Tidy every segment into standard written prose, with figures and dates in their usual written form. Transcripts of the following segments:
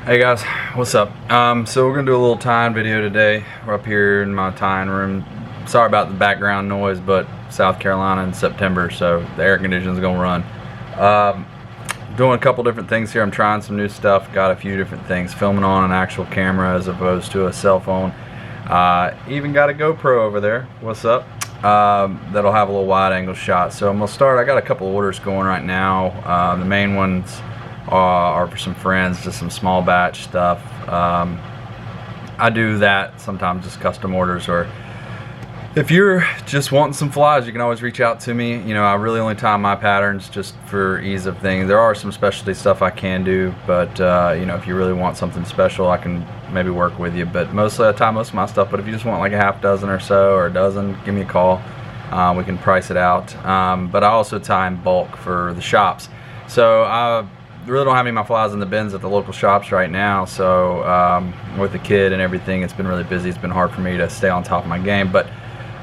Hey guys, what's up? So we're gonna do a little tying video today. We're up here in my tying room. Sorry about the background noise, but South Carolina in September, so the air conditioning's gonna run. Doing a couple different things here. I'm trying some new stuff. Got a few different things. Filming on an actual camera as opposed to a cell phone. Even got a GoPro over there. What's up? That'll have a little wide angle shot. So I'm gonna start. I got a couple orders going right now. The main ones are for some friends, just some small batch stuff. I do that sometimes, just custom orders, or if you're just wanting some flies, you can always reach out to me. You know, I really only tie my patterns just for ease of things. There are some specialty stuff I can do, but you know, if you really want something special, I can maybe work with you. But mostly I tie most of my stuff. But if you just want like a half dozen or so, or a dozen, give me a call. We can price it out. But I also tie in bulk for the shops. So I really don't have any of my flies in the bins at the local shops right now, so with the kid and everything, it's been really busy. It's been hard for me to stay on top of my game, but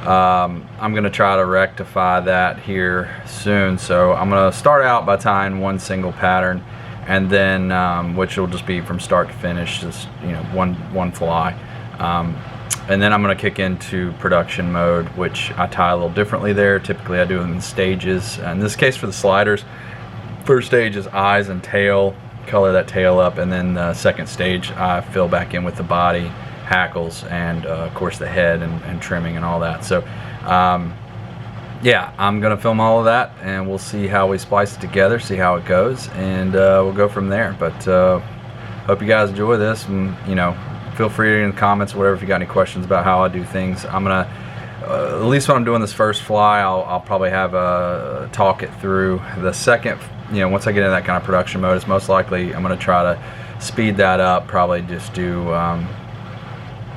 I'm gonna try to rectify that here soon. So I'm gonna start out by tying one single pattern, and then which will just be from start to finish, just, you know, one fly, and then I'm gonna kick into production mode, which I tie a little differently there. Typically I do them in stages. In this case, for the sliders, first stage is eyes and tail, color that tail up, and then the second stage I fill back in with the body, hackles, and of course the head and trimming and all that. So yeah, I'm gonna film all of that, and we'll see how we splice it together, see how it goes, and we'll go from there. But hope you guys enjoy this, and you know, feel free in the comments or whatever if you got any questions about how I do things. I'm gonna at least when I'm doing this first fly, I'll probably have a talk it through. The second, you know, once I get into that kind of production mode, it's most likely I'm going to try to speed that up. Probably just do,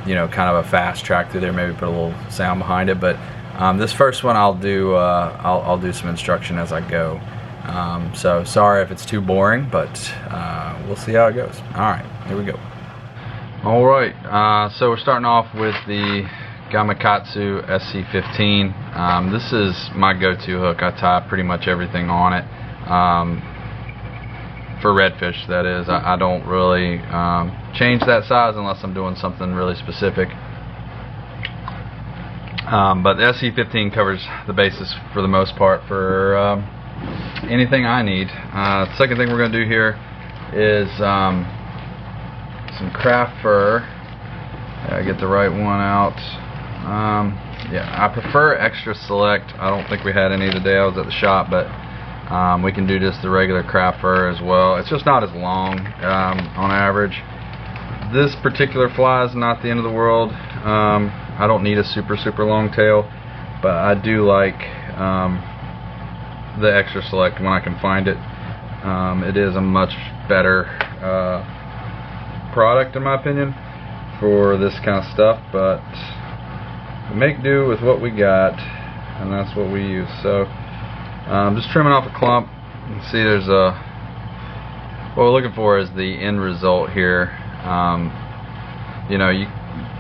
you know, kind of a fast track through there. Maybe put a little sound behind it. But this first one, I'll do some instruction as I go. So sorry if it's too boring, but we'll see how it goes. All right, here we go. All right, so we're starting off with the Gamakatsu SC15. This is my go-to hook. I tie pretty much everything on it. For redfish, that is. I don't really change that size unless I'm doing something really specific. But the SC15 covers the basis for the most part for anything I need. The second thing we're going to do here is some craft fur. Get the right one out. Yeah, I prefer extra select. I don't think we had any today. I was at the shop, but we can do just the regular craft fur as well. It's just not as long on average. This particular fly is not the end of the world. I don't need a super long tail, but I do like the extra select when I can find it. It is a much better product in my opinion for this kind of stuff, but we make do with what we got, and that's what we use. So just trimming off a clump. You can see there's what we're looking for is the end result here. You know, you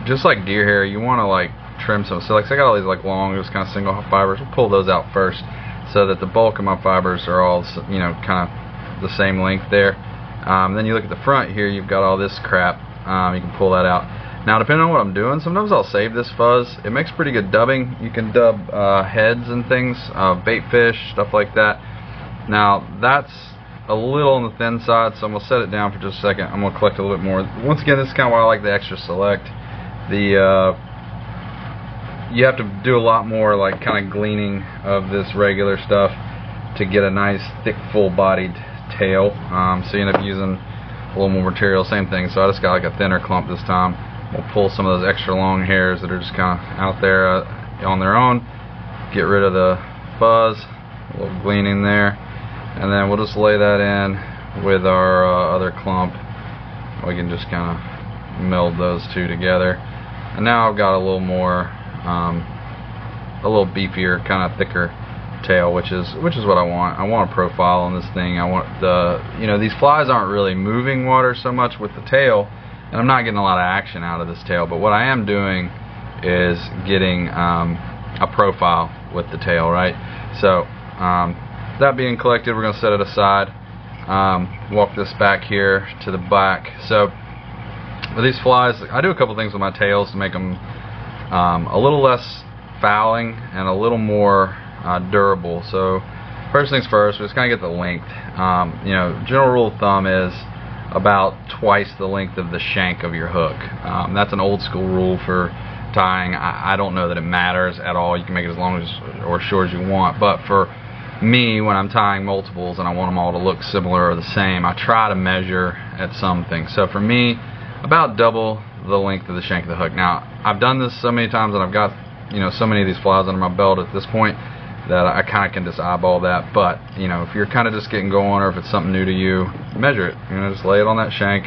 just like deer hair, you want to like trim some. So like, I got all these like long, just kind of single fibers. We'll pull those out first, so that the bulk of my fibers are all, you know, kind of the same length there. Then you look at the front here, you've got all this crap. You can pull that out. Now, depending on what I'm doing, sometimes I'll save this fuzz. It makes pretty good dubbing. You can dub heads and things, bait fish, stuff like that. Now, that's a little on the thin side, so I'm going to set it down for just a second. I'm going to collect a little bit more. Once again, this is kind of why I like the extra select. You have to do a lot more like kind of gleaning of this regular stuff to get a nice, thick, full-bodied tail. So you end up using a little more material, same thing. So I just got like a thinner clump this time. We'll pull some of those extra long hairs that are just kind of out there on their own, get rid of the fuzz, a little gleaning there, and then we'll just lay that in with our other clump. We can just kind of meld those two together, and now I've got a little more, a little beefier, kind of thicker tail, which is what I want. I want a profile on this thing. I want the, you know, these flies aren't really moving water so much with the tail, and I'm not getting a lot of action out of this tail, but what I am doing is getting a profile with the tail, right? So that being collected, we're going to set it aside. walk this back here to the back. So with these flies, I do a couple things with my tails to make them a little less fouling and a little more durable. So first things first, we just kind of get the length. You know, general rule of thumb is about twice the length of the shank of your hook. That's an old school rule for tying. I don't know that it matters at all. You can make it as long as or short as you want, but for me, when I'm tying multiples and I want them all to look similar or the same, I try to measure at something. So for me, about double the length of the shank of the hook. Now, I've done this so many times and I've got, you know, so many of these flies under my belt at this point that I kind of can just eyeball that. But, you know, if you're kind of just getting going or if it's something new to you, measure it. You know, just lay it on that shank.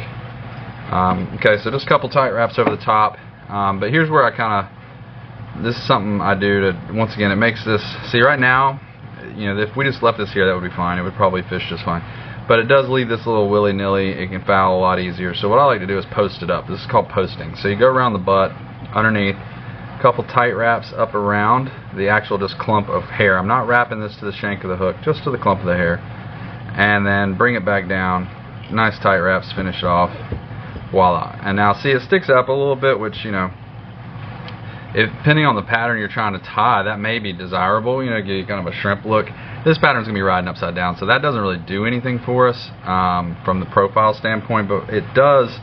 Okay, so just a couple tight wraps over the top. But here's where I kind of, this is something I do to, once again, it makes this, see right now, you know, if we just left this here, that would be fine. It would probably fish just fine. But it does leave this little willy-nilly. It can foul a lot easier. So what I like to do is post it up. This is called posting. So you go around the butt, underneath, a couple tight wraps up around the actual just clump of hair. I'm not wrapping this to the shank of the hook, just to the clump of the hair. And then bring it back down. Nice tight wraps, finish it off. Voila. And now see, it sticks up a little bit, which, you know, depending on the pattern you're trying to tie, that may be desirable, you know, give you kind of a shrimp look. This pattern's going to be riding upside down, so that doesn't really do anything for us from the profile standpoint, but it does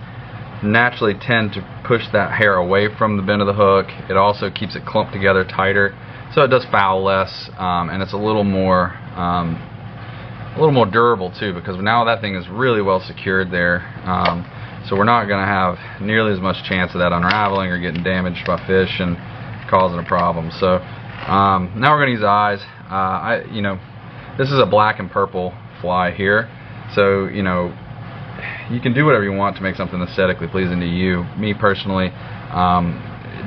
naturally tend to push that hair away from the bend of the hook. It also keeps it clumped together tighter, so it does foul less, and it's a little more durable too, because now that thing is really well secured there. So we're not going to have nearly as much chance of that unraveling or getting damaged by fish and causing a problem. So now we're going to use eyes. You know, this is a black and purple fly here, so you know, you can do whatever you want to make something aesthetically pleasing to you. Me personally,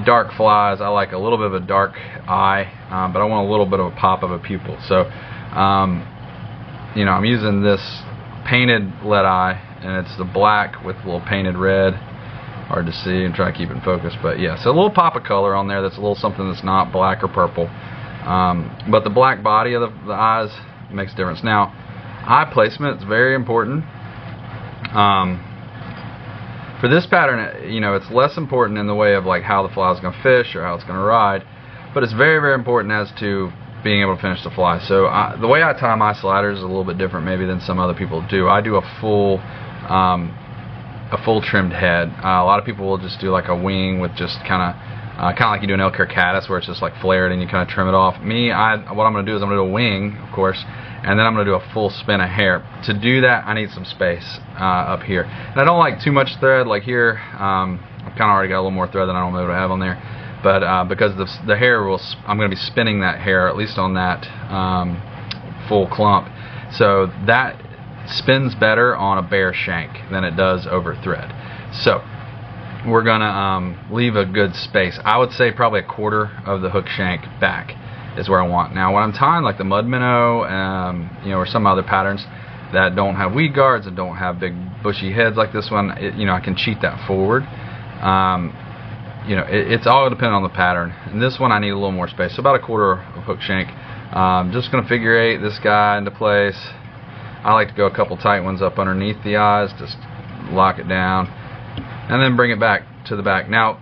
dark flies, I like a little bit of a dark eye, but I want a little bit of a pop of a pupil. So you know, I'm using this painted lead eye, and it's the black with a little painted red. Hard to see, and try to keep it in focus, but yeah, so a little pop of color on there that's a little something that's not black or purple. But the black body of the eyes makes a difference. Now, eye placement is very important. For this pattern, you know, it's less important in the way of like how the fly is going to fish or how it's going to ride, but it's very, very important as to being able to finish the fly. So the way I tie my sliders is a little bit different maybe than some other people do. I do a full trimmed head. A lot of people will just do like a wing with just kind of like you do an elk hair caddis, where it's just like flared and you kind of trim it off. Me, what I'm going to do is I'm going to do a wing, of course, and then I'm going to do a full spin of hair. To do that, I need some space up here. And I don't like too much thread. Like here, I've kind of already got a little more thread than I normally would have on there. But because the hair will, I'm going to be spinning that hair, at least on that full clump. So that spins better on a bare shank than it does over thread. So we're going to leave a good space. I would say probably a quarter of the hook shank back is where I want. Now when I'm tying like the mud minnow, you know, or some other patterns that don't have weed guards and don't have big bushy heads like this one, you know, I can cheat that forward. You know, it's all dependent on the pattern. And this one I need a little more space, so about a quarter of hook shank. Just going to figure eight this guy into place. I like to go a couple tight ones up underneath the eyes, just lock it down, and then bring it back to the back. Now,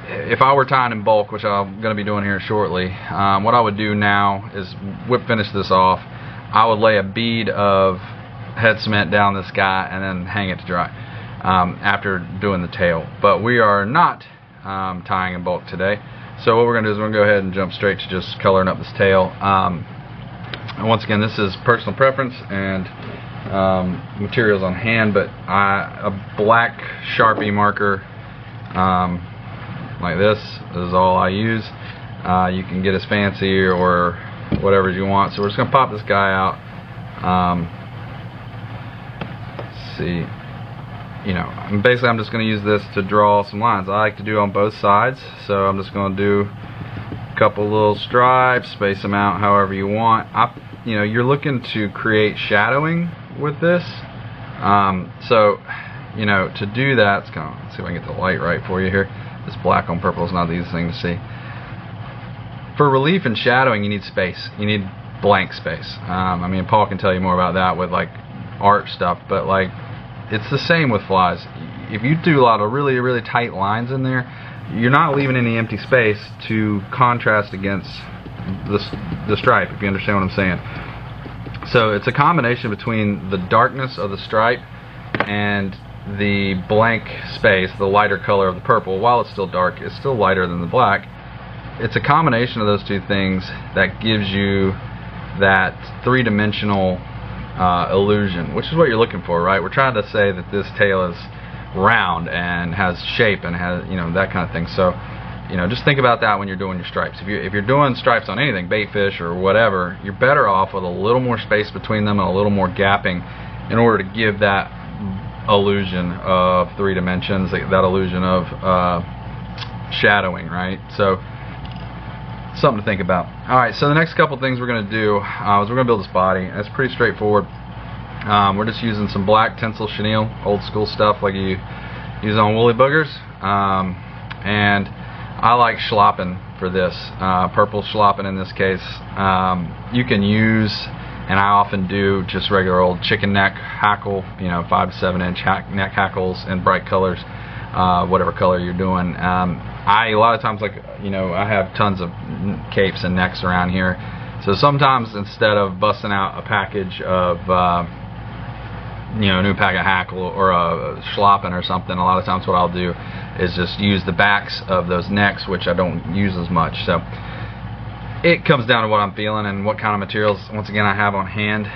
if I were tying in bulk, which I'm going to be doing here shortly, what I would do now is finish this off. I would lay a bead of head cement down this guy and then hang it to dry after doing the tail. But we are not tying in bulk today, so what we're going to do is we're going to go ahead and jump straight to just coloring up this tail. And once again, this is personal preference and materials on hand, but a black Sharpie marker like this is all I use. You can get as fancy or whatever you want. So we're just going to pop this guy out. Let's see. You know, basically I'm just going to use this to draw some lines. I like to do on both sides, so I'm just going to do a couple little stripes, space them out however you want. You know, you're looking to create shadowing with this, so you know, to do that, let's see if I can get the light right for you here. This black on purple is not the easiest thing to see. For relief and shadowing, you need space. You need blank space. I mean, Paul can tell you more about that with like art stuff, but like it's the same with flies. If you do a lot of really tight lines in there, you're not leaving any empty space to contrast against the stripe, if you understand what I'm saying. So it's a combination between the darkness of the stripe and the blank space, the lighter color of the purple. While it's still dark, it's still lighter than the black. It's a combination of those two things that gives you that three-dimensional illusion, which is what you're looking for, right? We're trying to say that this tail is round and has shape and has, you know, that kind of thing. So, you know, just think about that when you're doing your stripes. If you're doing stripes on anything, bait fish or whatever, you're better off with a little more space between them and a little more gapping in order to give that illusion of three dimensions, that illusion of shadowing, right? So something to think about. Alright, so the next couple things we're going to do is we're going to build this body. It's pretty straightforward. We're just using some black tinsel chenille, old school stuff like you use on woolly boogers, and I like schlappen for this, purple schlappen in this case. You can use, and I often do, just regular old chicken neck hackle, you know, 5 to 7 inch neck hackles in bright colors, whatever color you're doing. A lot of times, like, you know, I have tons of capes and necks around here, so sometimes instead of busting out a package of you know, a new pack of hackle or a schlappen or something, a lot of times what I'll do is just use the backs of those necks, which I don't use as much. So it comes down to what I'm feeling and what kind of materials, once again, I have on hand.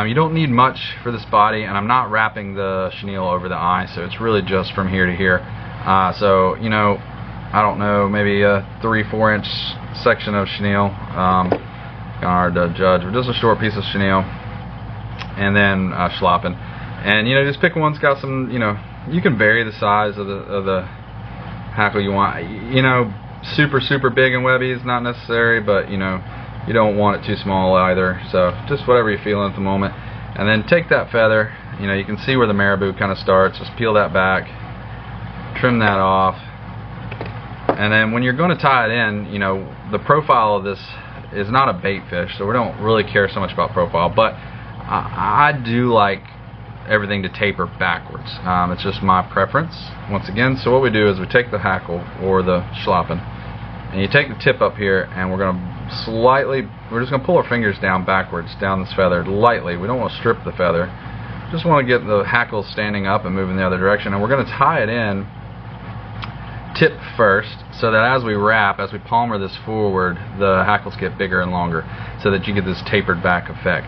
You don't need much for this body, and I'm not wrapping the chenille over the eye, so it's really just from here to here. So, you know, I don't know, maybe a 3-4 inch section of chenille, kind of hard to judge, but just a short piece of chenille, and then schlappen. And, you know, just pick one that's got some, you know, you can vary the size of the hackle you want. You know, super big and webby is not necessary, but, you know, you don't want it too small either. So just whatever you're feeling at the moment. And then take that feather, you know, you can see where the marabou kind of starts. Just peel that back, trim that off. And then when you're going to tie it in, you know, the profile of this is not a bait fish, so we don't really care so much about profile, but I do like everything to taper backwards. It's just my preference, once again. So what we do is we take the hackle or the schlappen, and you take the tip up here, and we're going to slightly, we're just going to pull our fingers down backwards, down this feather, lightly. We don't want to strip the feather. Just want to get the hackle standing up and moving the other direction, and we're going to tie it in tip first, so that as we wrap, as we palmer this forward, the hackles get bigger and longer, so that you get this tapered back effect.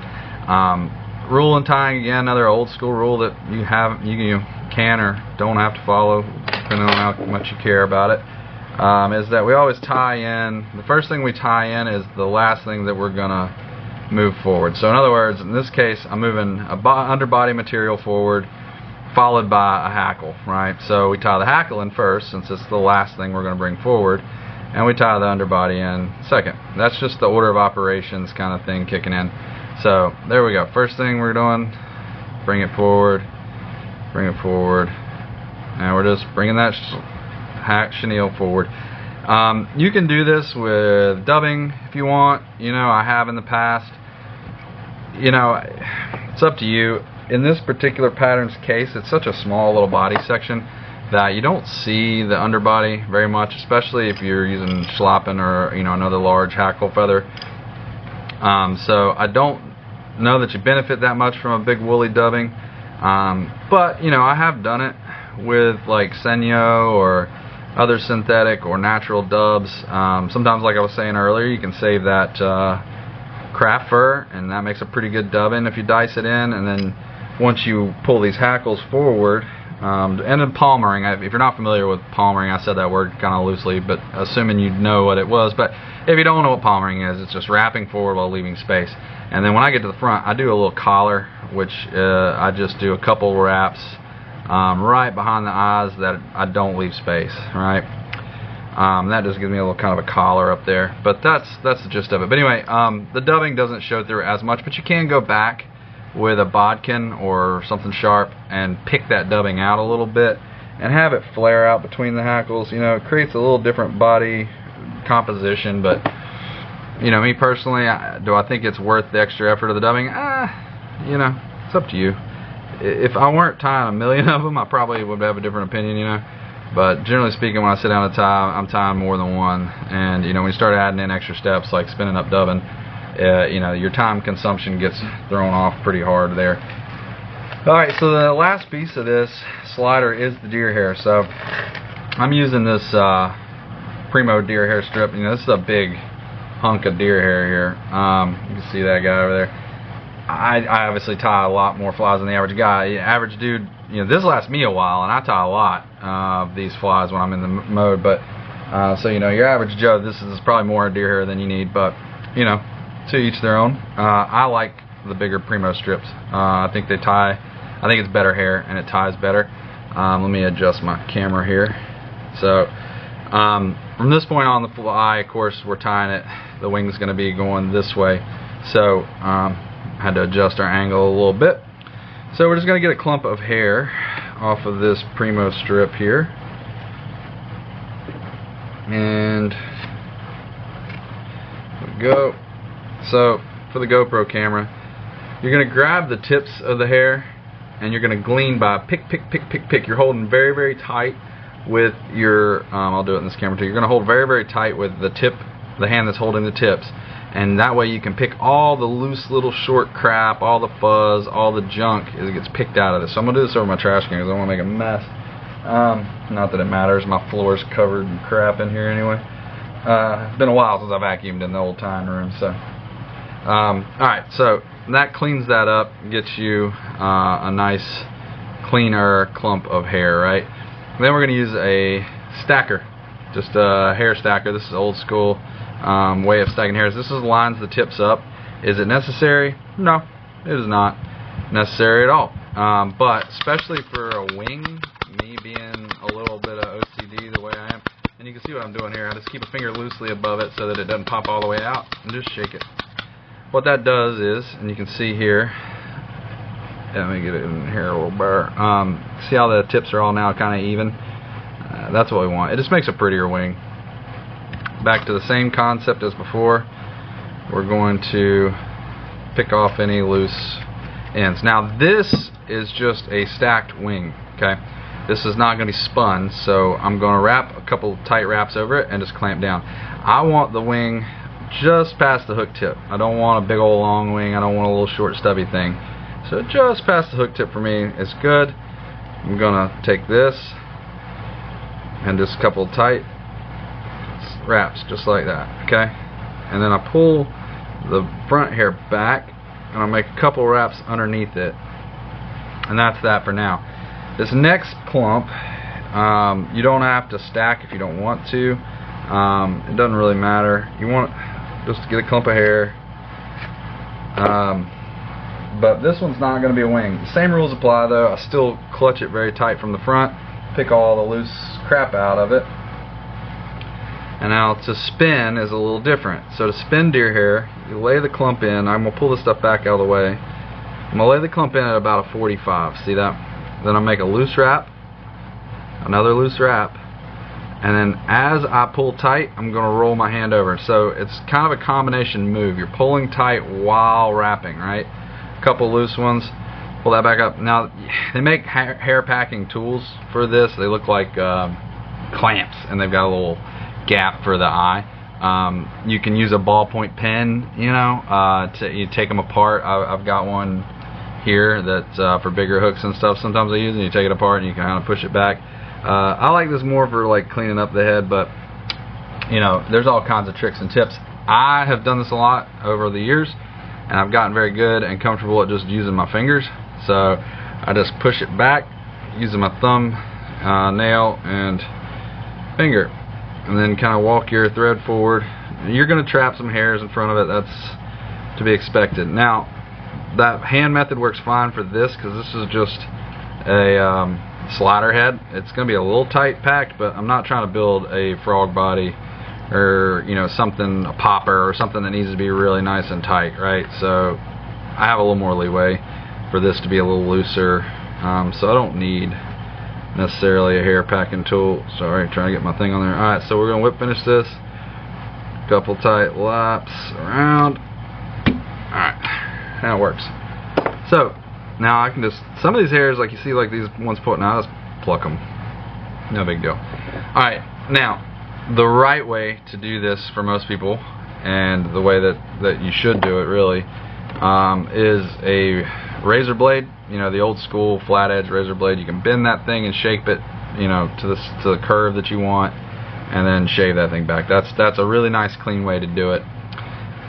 Rule and tying, again, another old school rule that you can or don't have to follow, depending on how much you care about it, is that we always tie in, the first thing we tie in is the last thing that we're going to move forward. So in other words, in this case, I'm moving a underbody material forward, followed by a hackle, right? So we tie the hackle in first, since it's the last thing we're going to bring forward, and we tie the underbody in second. That's just the order of operations kind of thing kicking in. So there we go. First thing we're doing, bring it forward, and we're just bringing that chenille forward. You can do this with dubbing if you want. You know, I have in the past. You know, it's up to you. In this particular pattern's case, it's such a small little body section that you don't see the underbody very much, especially if you're using schlappen or, you know, another large hackle feather. So I don't know that you benefit that much from a big woolly dubbing, but, you know, I have done it with like Senyo or other synthetic or natural dubs. Sometimes, like I was saying earlier, you can save that craft fur, and that makes a pretty good dubbing if you dice it in. And then once you pull these hackles forward, and then palmering, if you're not familiar with palmering, I said that word kind of loosely, but assuming you know what it was. But if you don't know what palmering is, it's just wrapping forward while leaving space. And then when I get to the front, I do a little collar, which I just do a couple wraps right behind the eyes that I don't leave space, right? That just gives me a little kind of a collar up there. But that's the gist of it. But anyway, the dubbing doesn't show through as much, but you can go back with a bodkin or something sharp and pick that dubbing out a little bit and have it flare out between the hackles. You know, it creates a little different body composition, but, you know, me personally, do I think it's worth the extra effort of the dubbing? You know, it's up to you. if I weren't tying a million of them, I probably would have a different opinion, you know. But generally speaking, when I sit down to tie, I'm tying more than one. And you know, when you start adding in extra steps like spinning up dubbing, you know, your time consumption gets thrown off pretty hard there. Alright, so the last piece of this slider is the deer hair. So I'm using this Primo deer hair strip. You know, this is a big hunk of deer hair here. You can see that guy over there. I obviously tie a lot more flies than the average guy. Average dude, you know, this lasts me a while, and I tie a lot of these flies when I'm in the mode. But so you know, your average Joe, this is probably more deer hair than you need. But you know, to each their own. I like the bigger Primo strips. I think they tie. I think it's better hair and it ties better. Let me adjust my camera here. So from this point on, the fly, of course, we're tying it. The wing's going to be going this way. So had to adjust our angle a little bit. So we're just going to get a clump of hair off of this Primo strip here. And there we go. So for the GoPro camera, you're going to grab the tips of the hair and you're going to glean by pick. You're holding very, very tight with your, I'll do it in this camera too. You're going to hold very, very tight with the tip, the hand that's holding the tips. And that way you can pick all the loose little short crap, all the fuzz, all the junk as it gets picked out of this. So I'm going to do this over my trash can because I don't want to make a mess. Not that it matters. My floor's covered in crap in here anyway. It's been a while since I vacuumed in the old tying room. So, alright, so that cleans that up, gets you a nice, cleaner clump of hair, right? Then we're going to use a stacker, just a hair stacker. This is old school way of stacking hairs. This lines the tips up. Is it necessary? No, it is not necessary at all. But especially for a wing, me being a little bit of OCD the way I am, and you can see what I'm doing here. I just keep a finger loosely above it so that it doesn't pop all the way out, and just shake it. What that does is, and you can see here, let me get it in here a little better. See how the tips are all now kind of even? That's what we want. It just makes a prettier wing. Back to the same concept as before. We're going to pick off any loose ends. Now this is just a stacked wing, okay? This is not going to be spun, so I'm going to wrap a couple tight wraps over it and just clamp down. I want the wing just past the hook tip. I don't want a big old long wing. I don't want a little short stubby thing. So just past the hook tip for me is good. I'm going to take this and just a couple tight wraps just like that, okay? And then I pull the front hair back and I'll make a couple wraps underneath it, and that's that for now. This next clump, you don't have to stack if you don't want to. It doesn't really matter. You want just to get a clump of hair, but this one's not going to be a wing. The same rules apply though. I still clutch it very tight from the front, pick all the loose crap out of it. And now to spin is a little different. So to spin deer hair, you lay the clump in. I'm going to pull this stuff back out of the way. I'm going to lay the clump in at about a 45. See that? Then I'll make a loose wrap, another loose wrap, and then as I pull tight, I'm going to roll my hand over. So it's kind of a combination move. You're pulling tight while wrapping, right? A couple loose ones. Pull that back up. Now, they make hair packing tools for this. They look like clamps, and they've got a little gap for the eye. You can use a ballpoint pen, you know, you take them apart. I've got one here that's for bigger hooks and stuff. Sometimes I use it and you take it apart and you can kind of push it back. I like this more for like cleaning up the head, but you know, there's all kinds of tricks and tips. I have done this a lot over the years and I've gotten very good and comfortable at just using my fingers. So I just push it back using my thumb, nail, and finger, and then kind of walk your thread forward. You're going to trap some hairs in front of it. That's to be expected. Now, that hand method works fine for this because this is just a slider head. It's going to be a little tight packed, but I'm not trying to build a frog body or, you know, something, a popper or something that needs to be really nice and tight, right? So I have a little more leeway for this to be a little looser, so I don't need necessarily a hair packing tool. Sorry, trying to get my thing on there. Alright, so we're going to whip finish this. Couple tight laps around. Alright, now it works. So, Now I can just, some of these hairs, like you see, like these ones putting out, just pluck them. No big deal. Alright, now, the right way to do this for most people, and the way that you should do it really, is a razor blade. You know, the old school flat edge razor blade. You can bend that thing and shape it, you know, to the curve that you want, and then shave that thing back. That's a really nice clean way to do it.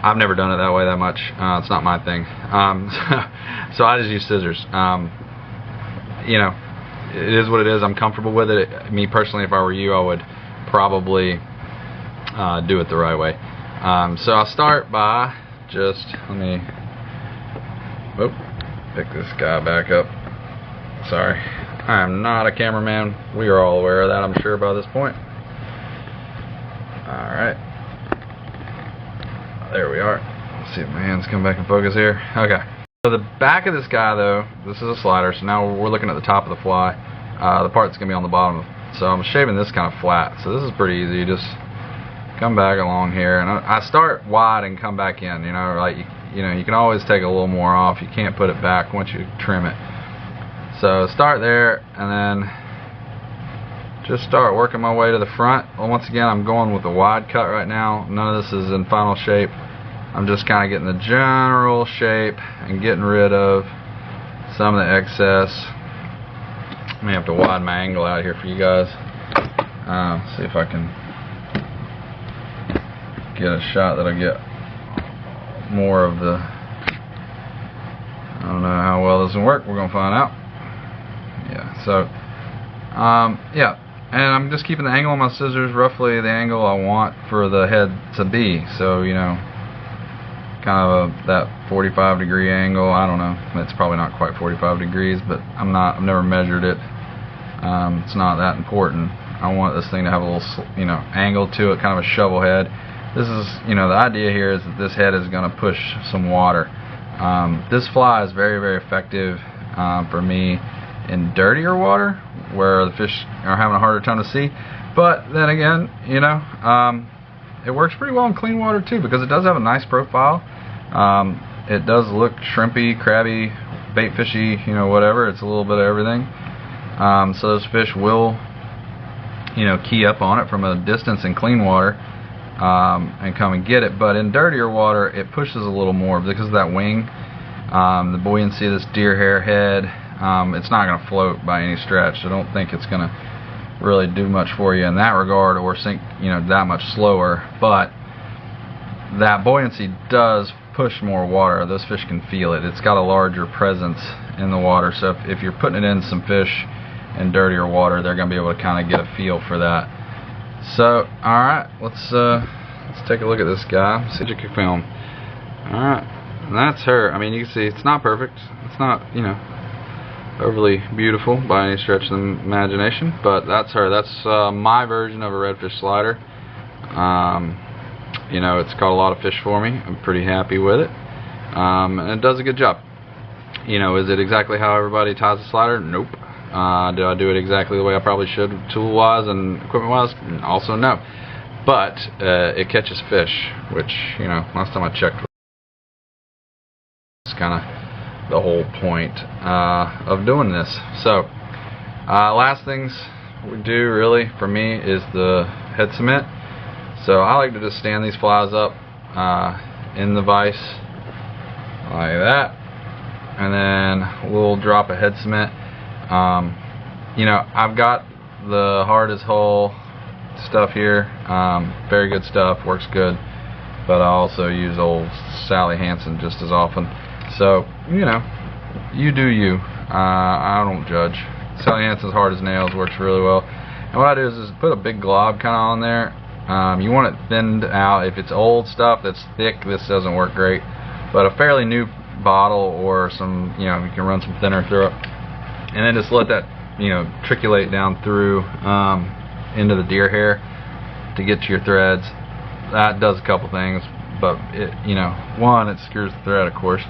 I've never done it that way that much. It's not my thing. So I just use scissors. You know, it is what it is. I'm comfortable with it. Me personally, if I were you, I would probably do it the right way. So I'll start by just, let me pick this guy back up. Sorry, I am not a cameraman. We are all aware of that, I'm sure, by this point. Alright. There we are. Let's see if my hands come back in focus here. Okay. So the back of this guy, though, this is a slider, so now we're looking at the top of the fly. The part that's going to be on the bottom. So I'm shaving this kind of flat. So this is pretty easy. You just come back along here, and I start wide and come back in. You know, like you know, you can always take a little more off. You can't put it back once you trim it. So start there, and then just start working my way to the front. Well, once again, I'm going with a wide cut right now. None of this is in final shape. I'm just kind of getting the general shape and getting rid of some of the excess. I may have to widen my angle out here for you guys. See if I can get a shot that'll get more of the, I don't know how well this will work. We're gonna find out. Yeah, so yeah, and I'm just keeping the angle on my scissors roughly the angle I want for the head to be. So, you know, kind of that 45 degree angle. I don't know, it's probably not quite 45 degrees, but I've never measured it. It's not that important. I want this thing to have a little, you know, angle to it, kind of a shovel head. This is, you know, the idea here is that this head is going to push some water. This fly is very, very effective for me in dirtier water where the fish are having a harder time to see. But then again, you know, it works pretty well in clean water too, because it does have a nice profile. It does look shrimpy, crabby, bait fishy, you know, whatever. It's a little bit of everything. So those fish will, you know, key up on it from a distance in clean water and come and get it. But in dirtier water, it pushes a little more because of that wing, the buoyancy of this deer hair head. It's not going to float by any stretch. So I don't think it's going to really do much for you in that regard, or sink, you know, that much slower. But that buoyancy does push more water. Those fish can feel it. It's got a larger presence in the water. So if you're putting it in some fish in dirtier water, they're going to be able to kind of get a feel for that. So, alright, let's take a look at this guy. See what you can film. Alright, and that's her. I mean, you can see it's not perfect. It's not, you know, overly beautiful by any stretch of the imagination, but that's her. That's my version of a redfish slider. You know, it's caught a lot of fish for me. I'm pretty happy with it, and it does a good job. You know, is it exactly how everybody ties a slider? Nope. Do I do it exactly the way I probably should, tool-wise and equipment-wise? Also no. But it catches fish, which, you know, last time I checked, it's kind of the whole point of doing this. So, last things we do really for me is the head cement. So I like to just stand these flies up in the vise like that, and then we'll drop a head cement. You know, I've got the hard as hull stuff here, very good stuff, works good, but I also use old Sally Hansen just as often. So, you know, you do you. I don't judge. Sally Hansen's hard as nails, works really well. And what I do is put a big glob kind of on there. You want it thinned out. If it's old stuff that's thick, this doesn't work great. But a fairly new bottle or some, you know, you can run some thinner through it. And then just let that, you know, triculate down through into the deer hair to get to your threads. That does a couple things, but it, you know, one, it screws the thread, of course.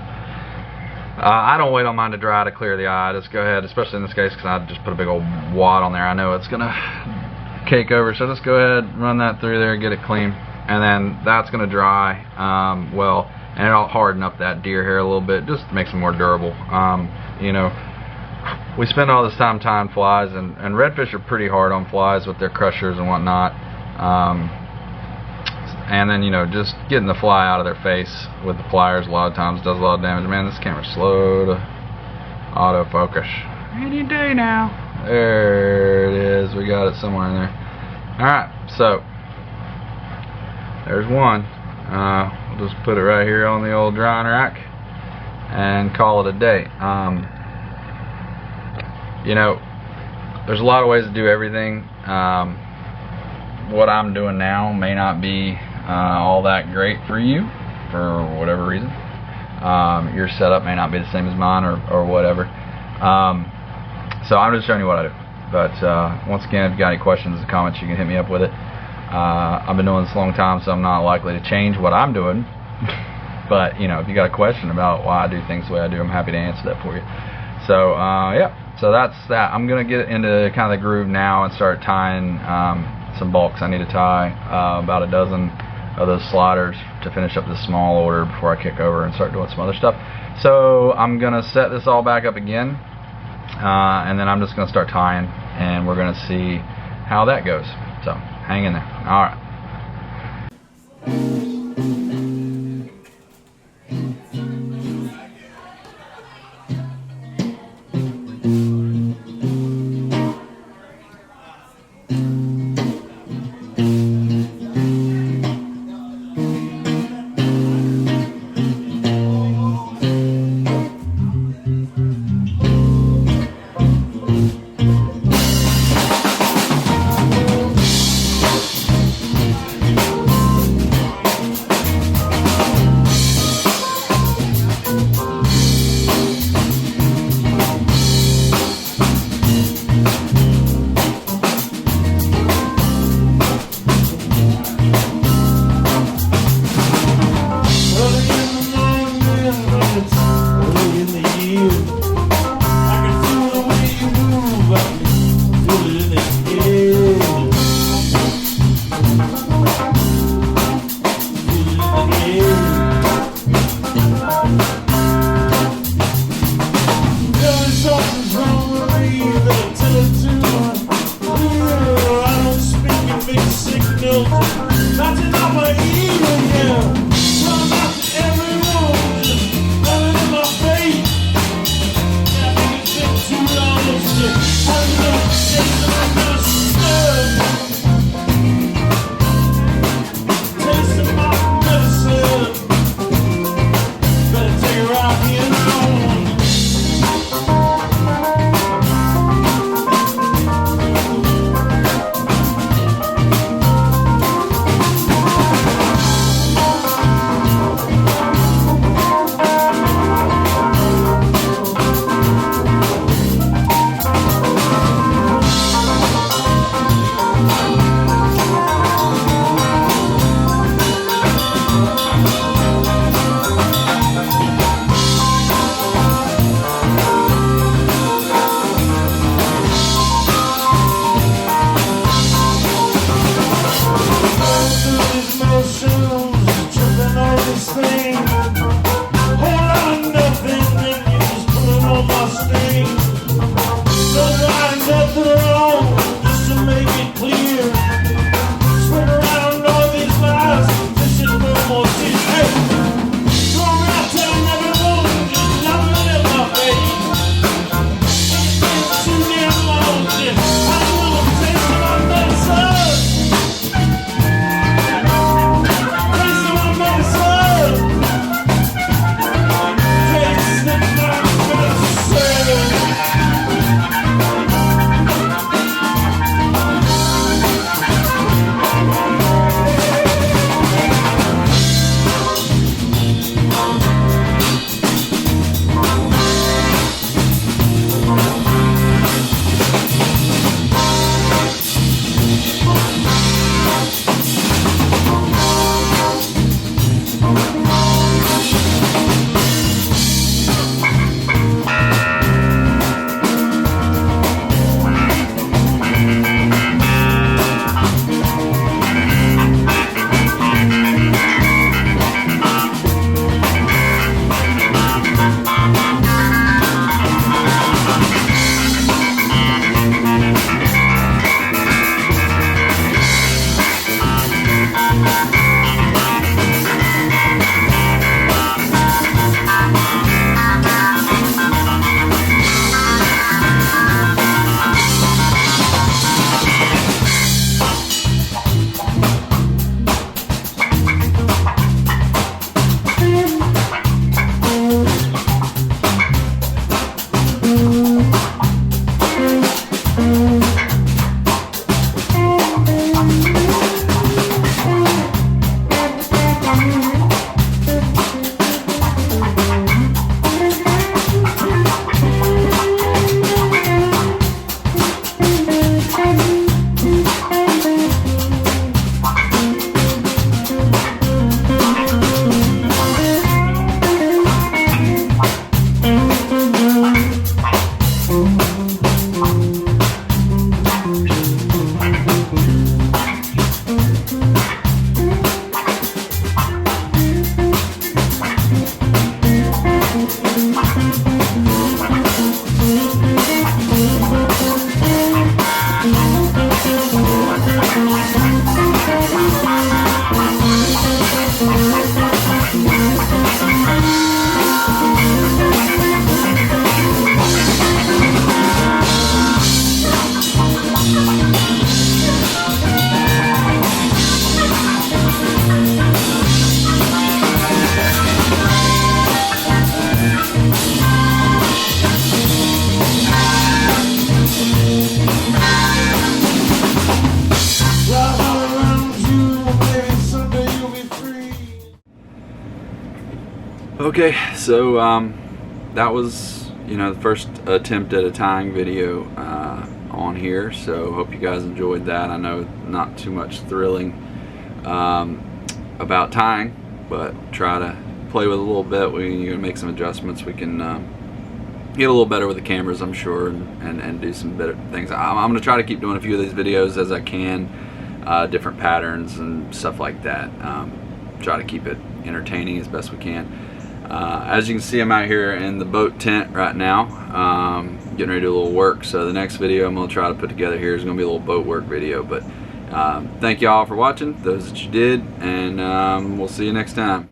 I don't wait on mine to dry to clear the eye. Just go ahead, especially in this case, because I just put a big old wad on there. I know it's gonna cake over, so just go ahead, run that through there, get it clean, and then that's gonna dry. Well, and it'll harden up that deer hair a little bit, just makes them more durable. You know, we spend all this time tying flies, and redfish are pretty hard on flies with their crushers and whatnot. And then, you know, just getting the fly out of their face with the pliers a lot of times does a lot of damage. Man, this camera's slow to autofocus. Any day now. There it is. We got it somewhere in there. Alright, so there's one. We'll just put it right here on the old drying rack and call it a day. You know, there's a lot of ways to do everything. What I'm doing now may not be all that great for you for whatever reason. Your setup may not be the same as mine, or whatever. So I'm just showing you what I do. But once again, if you got any questions or comments, you can hit me up with it. I've been doing this a long time, so I'm not likely to change what I'm doing. But you know, if you got a question about why I do things the way I do, I'm happy to answer that for you. So yeah, so that's that. I'm gonna get into kind of the groove now and start tying some bulks. I need to tie about a dozen of those sliders to finish up this small order before I kick over and start doing some other stuff. So I'm gonna set this all back up again, and then I'm just gonna start tying, and we're gonna see how that goes. So hang in there. All right. Okay, so that was, you know, the first attempt at a tying video on here. So hope you guys enjoyed that. I know not too much thrilling about tying, but try to play with it a little bit. We're gonna make some adjustments. We can get a little better with the cameras, I'm sure, and do some better things. I'm gonna try to keep doing a few of these videos as I can, different patterns and stuff like that. Try to keep it entertaining as best we can. As you can see, I'm out here in the boat tent right now, getting ready to do a little work. So the next video I'm gonna try to put together here is gonna be a little boat work video. But thank y'all for watching, those that you did, and we'll see you next time.